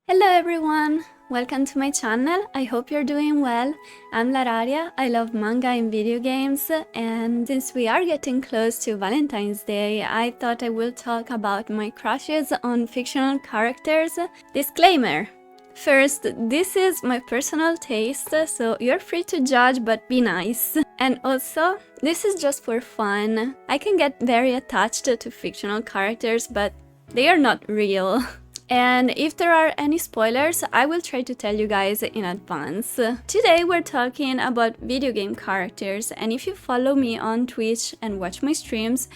Hello everyone! Welcome to my channel, I hope you're doing well. I'm Lararia, I love manga and video games, and since we are getting close to Valentine's Day, I thought I will talk about my crushes on fictional characters. Disclaimer! First, this is my personal taste, so you're free to judge but be nice. And also, this is just for fun. I can get very attached to fictional characters, but they are not real. And if there are any spoilers, I will try to tell you guys in advance. Today we're talking about video game characters, and if you follow me on Twitch and watch my streams,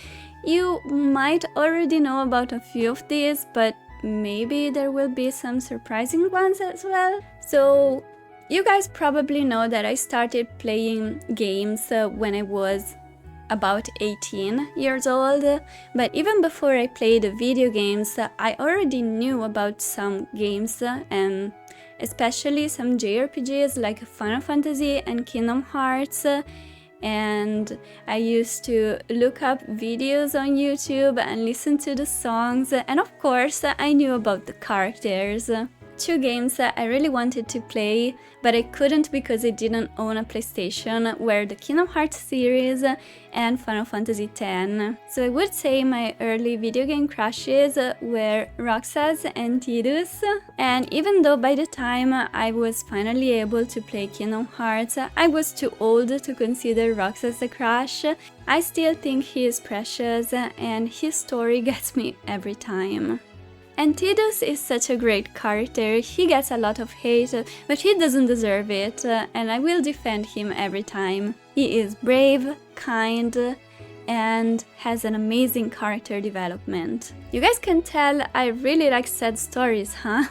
you might already know about a few of these, but maybe there will be some surprising ones as well. So, you guys probably know that I started playing games when I was about 18 years old, but even before I played video games, I already knew about some games, and especially some JRPGs like Final Fantasy and Kingdom Hearts, and I used to look up videos on YouTube and listen to the songs, and of course I knew about the characters. Two games I really wanted to play, but I couldn't because I didn't own a PlayStation, were the Kingdom Hearts series and Final Fantasy X. So I would say my early video game crushes were Roxas and Tidus, and even though by the time I was finally able to play Kingdom Hearts, I was too old to consider Roxas a crush, I still think he is precious and his story gets me every time. And Tidus is such a great character, he gets a lot of hate, but he doesn't deserve it, and I will defend him every time. He is brave, kind, and has an amazing character development. You guys can tell I really like sad stories, huh?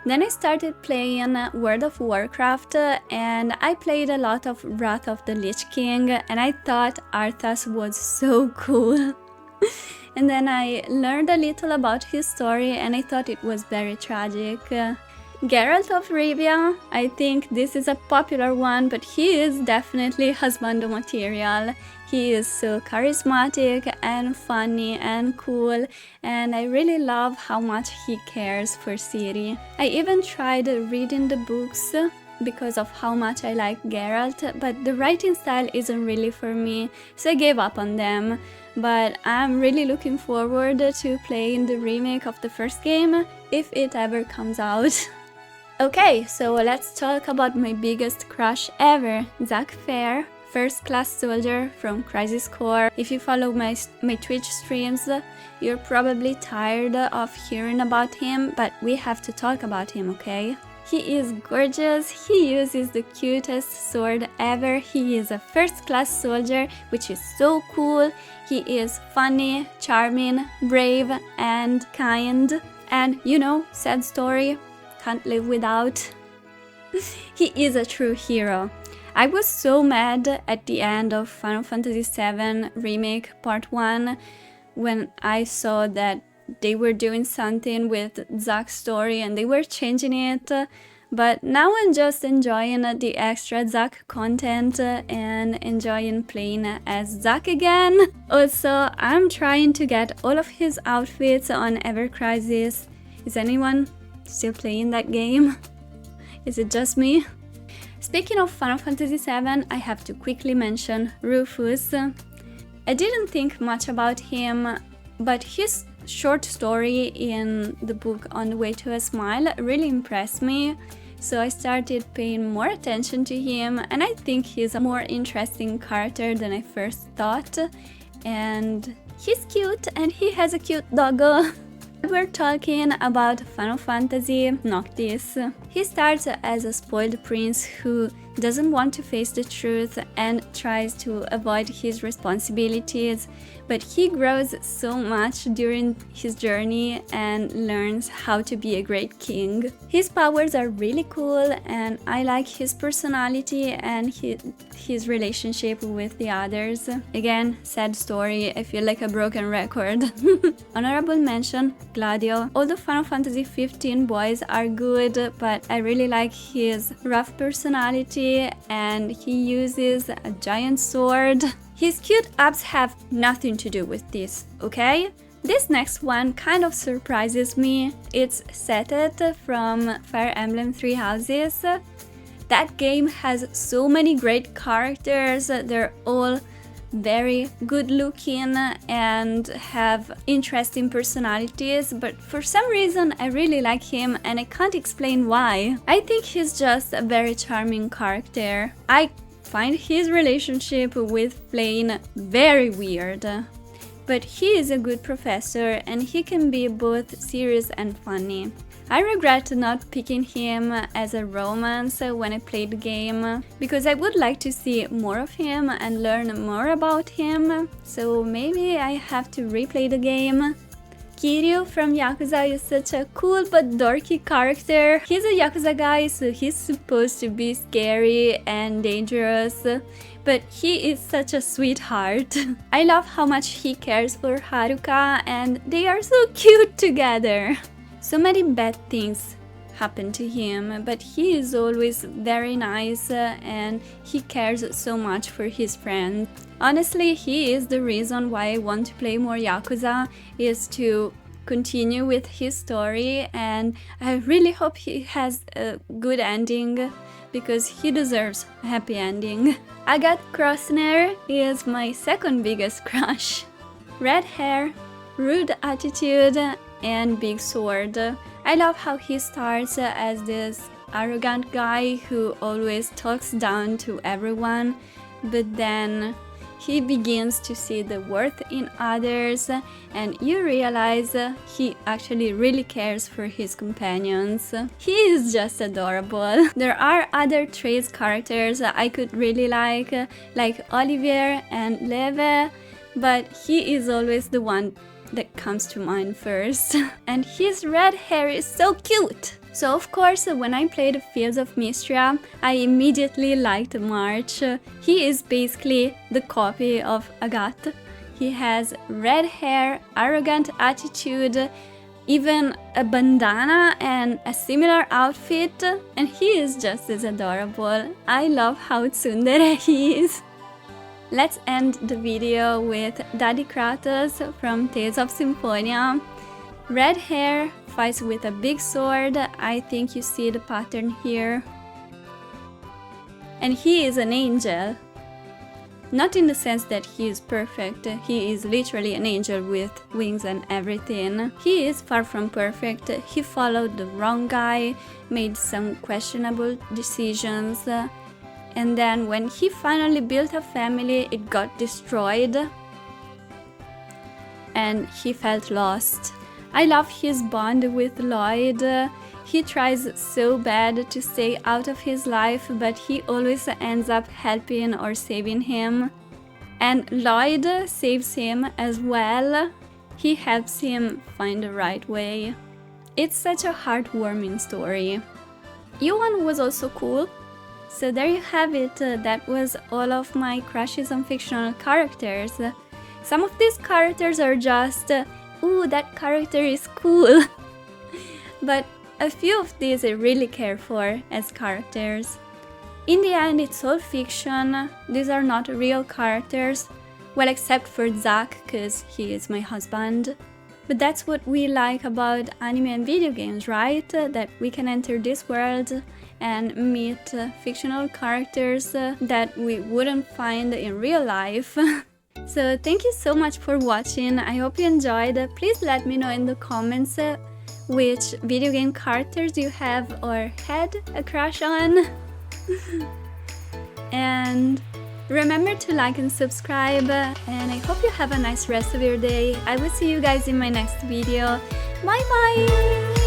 Then I started playing World of Warcraft, and I played a lot of Wrath of the Lich King, and I thought Arthas was so cool. And then I learned a little about his story and I thought it was very tragic. Geralt of Rivia, I think this is a popular one, but he is definitely husbando material. He is so charismatic and funny and cool, and I really love how much he cares for Ciri. I even tried reading the books because of how much I like Geralt, but the writing style isn't really for me, so I gave up on them. But I'm really looking forward to playing the remake of the first game, if it ever comes out. Okay, so let's talk about my biggest crush ever, Zack Fair, first class soldier from Crisis Core. If you follow my Twitch streams, you're probably tired of hearing about him, but we have to talk about him, okay? He is gorgeous, he uses the cutest sword ever, he is a first-class soldier, which is so cool. He is funny, charming, brave, and kind. And you know, sad story, can't live without. He is a true hero. I was so mad at the end of Final Fantasy VII Remake Part 1 when I saw that they were doing something with Zack's story and they were changing it, but now I'm just enjoying the extra Zack content and enjoying playing as Zack again. Also, I'm trying to get all of his outfits on Ever Crisis. Is anyone still playing that game? Is it just me? Speaking of Final Fantasy VII, I have to quickly mention Rufus. I didn't think much about him, but his short story in the book On the Way to a Smile really impressed me, so I started paying more attention to him, and I think he's a more interesting character than I first thought, and he's cute and he has a cute doggo. We're talking about Final Fantasy Noctis. He starts as a spoiled prince who doesn't want to face the truth and tries to avoid his responsibilities, but he grows so much during his journey and learns how to be a great king. His powers are really cool and I like his personality and his relationship with the others. Again, sad story, I feel like a broken record. Honorable mention, Gladio. All the Final Fantasy 15 boys are good, but I really like his rough personality and he uses a giant sword. His cute abs have nothing to do with this, okay? This next one kind of surprises me. It's Setet from Fire Emblem Three Houses. That game has so many great characters. They're all very good looking and have interesting personalities, but for some reason I really like him and I can't explain why. I think he's just a very charming character. I find his relationship with Flame very weird. But he is a good professor and he can be both serious and funny. I regret not picking him as a romance when I played the game, because I would like to see more of him and learn more about him, so maybe I have to replay the game. Kiryu from Yakuza is such a cool but dorky character. He's a Yakuza guy, so he's supposed to be scary and dangerous, but he is such a sweetheart. I love how much he cares for Haruka and they are so cute together. So many bad things happen to him, but he is always very nice and he cares so much for his friends. Honestly, he is the reason why I want to play more Yakuza, is to continue with his story, and I really hope he has a good ending because he deserves a happy ending. Agathe Krosner is my second biggest crush. Red hair, rude attitude, and big sword. I love how he starts as this arrogant guy who always talks down to everyone, but then he begins to see the worth in others and you realize he actually really cares for his companions. He is just adorable. There are other traits characters I could really like Olivier and Leve, but he is always the one that comes to mind first. And his red hair is so cute! So of course, when I played Fields of Mystria, I immediately liked March. He is basically the copy of Agathe. He has red hair, arrogant attitude, even a bandana and a similar outfit, and he is just as adorable. I love how tsundere he is. Let's end the video with Daddy Kratos from Tales of Symphonia. Red hair, fights with a big sword. I think you see the pattern here. And he is an angel. Not in the sense that he is perfect, he is literally an angel with wings and everything. He is far from perfect, he followed the wrong guy, made some questionable decisions, and then when he finally built a family, it got destroyed and he felt lost. I love his bond with Lloyd. He tries so bad to stay out of his life, but he always ends up helping or saving him. And Lloyd saves him as well. He helps him find the right way. It's such a heartwarming story. Yuan was also cool. So there you have it, that was all of my crushes on fictional characters. Some of these characters are just, ooh, that character is cool. But a few of these I really care for as characters. In the end, it's all fiction. These are not real characters. Well, except for Zack, because he is my husband. But that's what we like about anime and video games, right? That we can enter this world and meet fictional characters that we wouldn't find in real life. So thank you so much for watching. I hope you enjoyed. Please let me know in the comments which video game characters you have or had a crush on. And remember to like and subscribe, and I hope you have a nice rest of your day. I will see you guys in my next video. Bye bye!